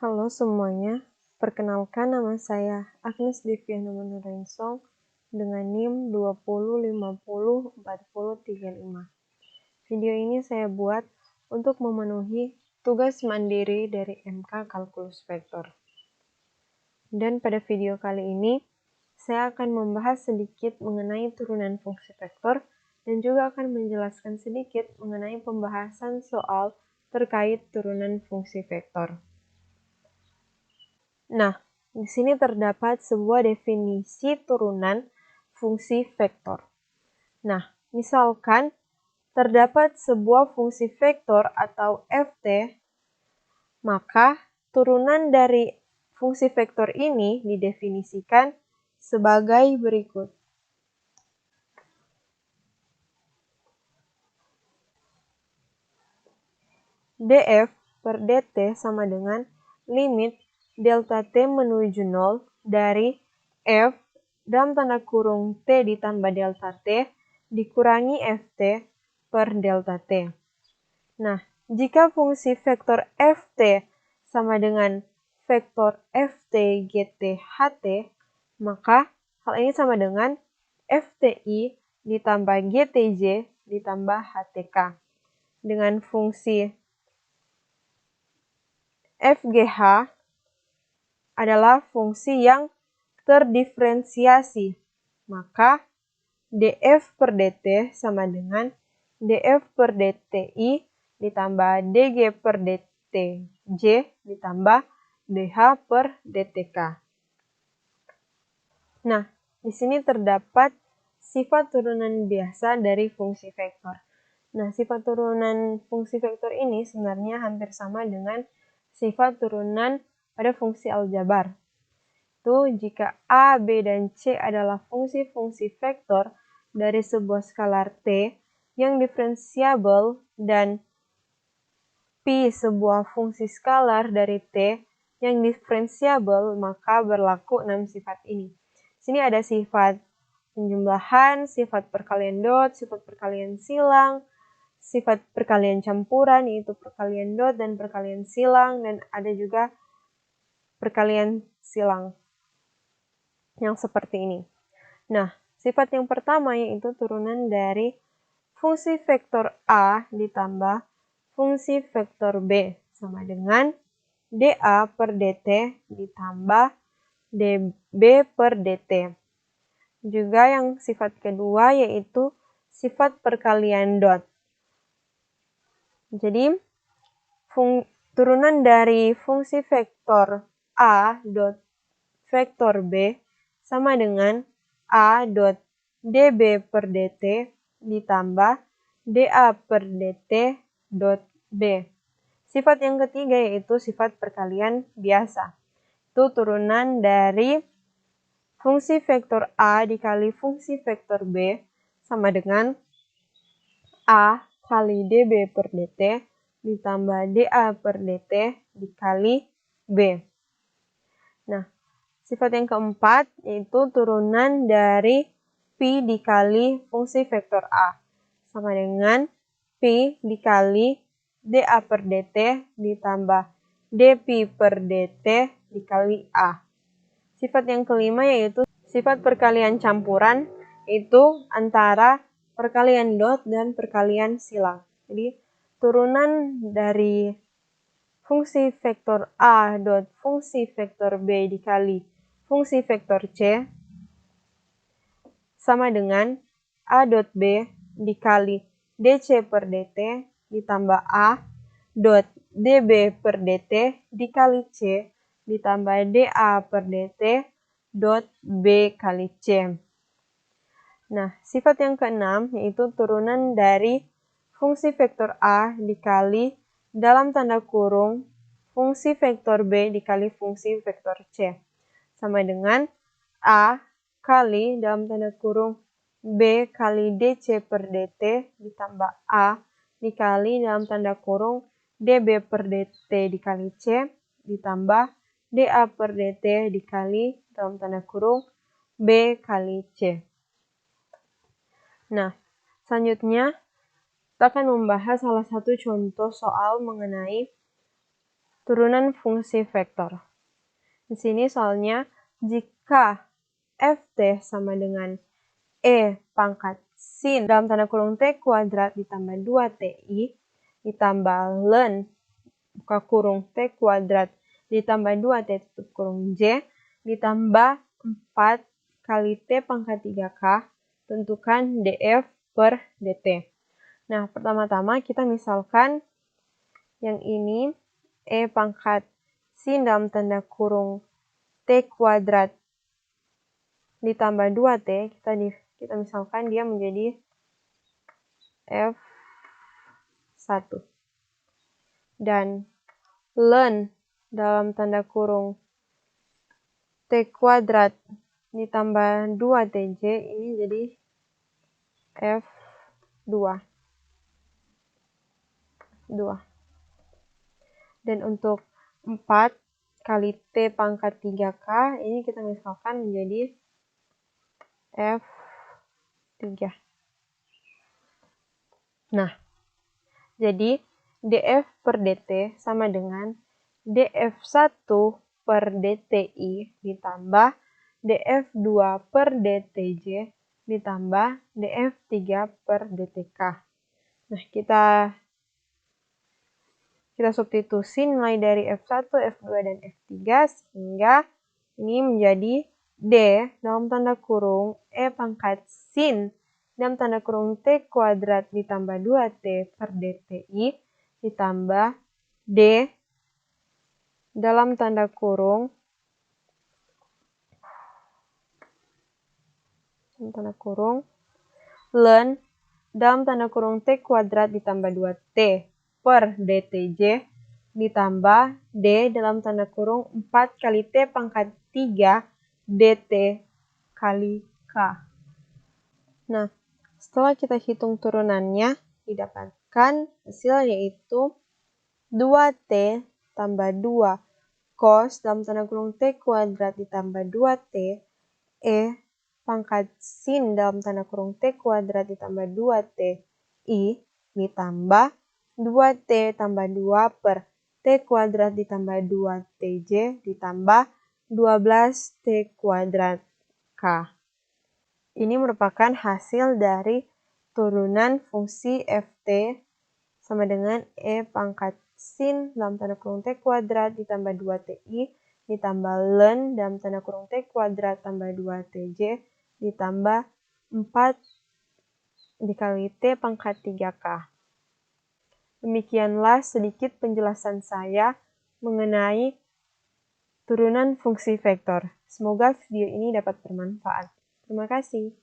Halo semuanya, perkenalkan nama saya Agnes Deviana Manurainsong dengan NIM 20504035. Video ini saya buat untuk memenuhi tugas mandiri dari MK Kalkulus Vektor. Dan pada video kali ini, saya akan membahas sedikit mengenai turunan fungsi vektor dan juga akan menjelaskan sedikit mengenai pembahasan soal terkait turunan fungsi vektor. Nah, di sini terdapat sebuah definisi turunan fungsi vektor. Nah, misalkan terdapat sebuah fungsi vektor atau ft, maka turunan dari fungsi vektor ini didefinisikan sebagai berikut. df per dt sama dengan limit delta t menuju 0 dari f dalam tanda kurung t ditambah delta t dikurangi ft per delta t. Nah, jika fungsi vektor ft sama dengan vektor ft gt ht, maka hal ini sama dengan fti ditambah gtj ditambah htk. Dengan fungsi fgh adalah fungsi yang terdiferensiasi, maka df per dt sama dengan df per dti ditambah dg per dtj ditambah dh per dtk. Nah, di sini terdapat sifat turunan biasa dari fungsi vektor. Nah, sifat turunan fungsi vektor ini sebenarnya hampir sama dengan sifat turunan pada fungsi aljabar. Itu jika A, B, dan C adalah fungsi-fungsi vektor dari sebuah skalar T yang diferensiabel dan P sebuah fungsi skalar dari T yang diferensiabel, maka berlaku 6 sifat ini. Di sini ada sifat penjumlahan, sifat perkalian dot, sifat perkalian silang, sifat perkalian campuran yaitu perkalian dot dan perkalian silang, dan ada juga perkalian silang yang seperti ini. Nah, sifat yang pertama yaitu turunan dari fungsi vektor A ditambah fungsi vektor B sama dengan dA per dt ditambah dB per dt. Juga yang sifat kedua yaitu sifat perkalian dot. Jadi, turunan dari fungsi vektor A dot vektor B sama dengan A dot dB per dt ditambah dA per dt dot B. Sifat yang ketiga yaitu sifat perkalian biasa. Itu turunan dari fungsi vektor A dikali fungsi vektor B sama dengan A kali dB per dt ditambah dA per dt dikali B. Nah, sifat yang keempat yaitu turunan dari P dikali fungsi vektor A sama dengan P dikali dA per dt ditambah dP per dt dikali A. Sifat yang kelima yaitu sifat perkalian campuran, yaitu antara perkalian dot dan perkalian silang. Jadi turunan dari fungsi vektor A dot fungsi vektor B dikali fungsi vektor C sama dengan A dot B dikali dC per dt ditambah A dot dB per dt dikali C ditambah dA per dt dot B kali C. Nah, sifat yang keenam yaitu turunan dari fungsi vektor A dikali dalam tanda kurung fungsi vektor B dikali fungsi vektor C. Sama dengan A kali dalam tanda kurung B kali dC per dt ditambah A dikali dalam tanda kurung dB per dt dikali C ditambah dA per dt dikali dalam tanda kurung B kali C. Nah, selanjutnya kita akan membahas salah satu contoh soal mengenai turunan fungsi vektor. Di sini soalnya jika ft sama dengan e pangkat sin dalam tanda kurung t kuadrat ditambah 2ti ditambah ln buka kurung t kuadrat ditambah 2t tutup kurung j ditambah 4 kali t pangkat 3k, tentukan df per dt. Nah, pertama-tama kita misalkan yang ini e pangkat sin dalam tanda kurung t kuadrat ditambah 2t, kita misalkan dia menjadi f1. Dan ln dalam tanda kurung t kuadrat ditambah 2tj ini jadi f2. Dan untuk 4 kali t pangkat 3k ini kita misalkan menjadi f3. Nah, jadi df per dt sama dengan df1 per dti ditambah df2 per dtj ditambah df3 per dtk. Nah, kita substitusi nilai dari f1, f2, dan f3 sehingga ini menjadi d dalam tanda kurung e pangkat sin dalam tanda kurung t kuadrat ditambah 2t per dti ditambah d dalam tanda kurung ln dalam tanda kurung t kuadrat ditambah 2t per dtj ditambah d dalam tanda kurung 4 kali t pangkat 3 dt kali k. Nah, setelah kita hitung turunannya, didapatkan hasil yaitu 2t tambah 2 cos dalam tanda kurung t kuadrat ditambah 2t e pangkat sin dalam tanda kurung t kuadrat ditambah 2t i ditambah 2t tambah 2 per t kuadrat ditambah 2tj ditambah 12t kuadrat k. Ini merupakan hasil dari turunan fungsi ft sama dengan e pangkat sin dalam tanda kurung t kuadrat ditambah 2ti ditambah ln dalam tanda kurung t kuadrat tambah 2tj ditambah 4 dikali t pangkat 3k. Demikianlah sedikit penjelasan saya mengenai turunan fungsi vektor. Semoga video ini dapat bermanfaat. Terima kasih.